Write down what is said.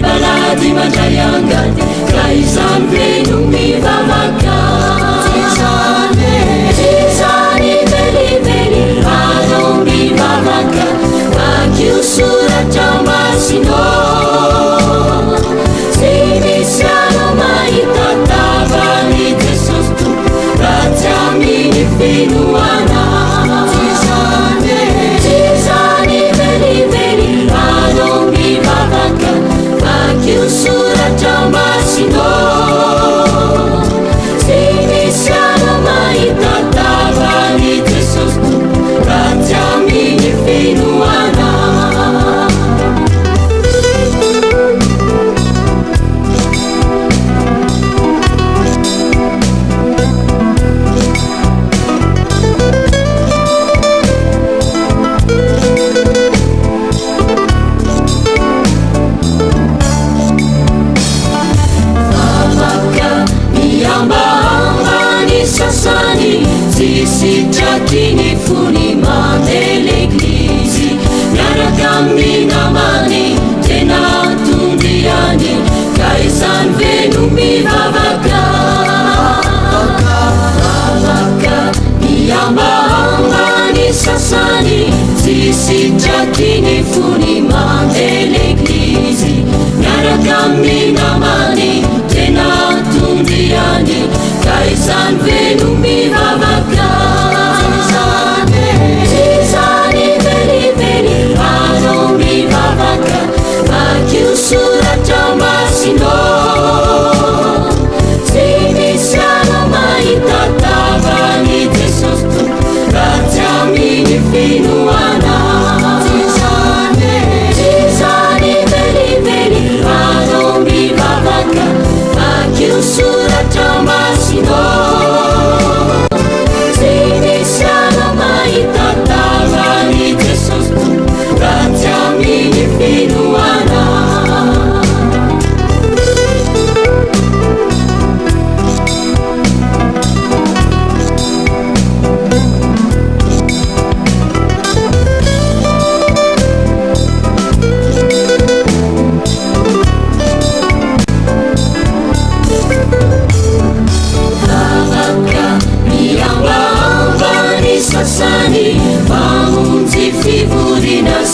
balady mandray angady ka izany veno mivavaka tsy zany velively anao mivavaka akio soratra masinao tsy misy anao mahita tavany Jesosy to raha tsy amin'ny finoana tsy zany velively anao mivavaka akio soratra masinao tsy misy anao mahita tavany Jesosy to raha tsy amin'ny finoana sisitratiny fony mandeha l'eglizy miaraka amin'ny namany tena tondriany ka izany veno mivavaka avaka miambahambany sasany sisitratiny fony mandeha l'eglizy miaraka amin'ny namany tena tondriany ka izany veno mivavaka soratra masinao tsy misy anao mahita tavany Jesosy to raha tsy amin'ny finoana tsy zany velively anao mivavaka akio soratra masinao tsy misy anao mahita tavany Jesosy to raha tsy amin'ny finoana sasany mamonjy fivoriana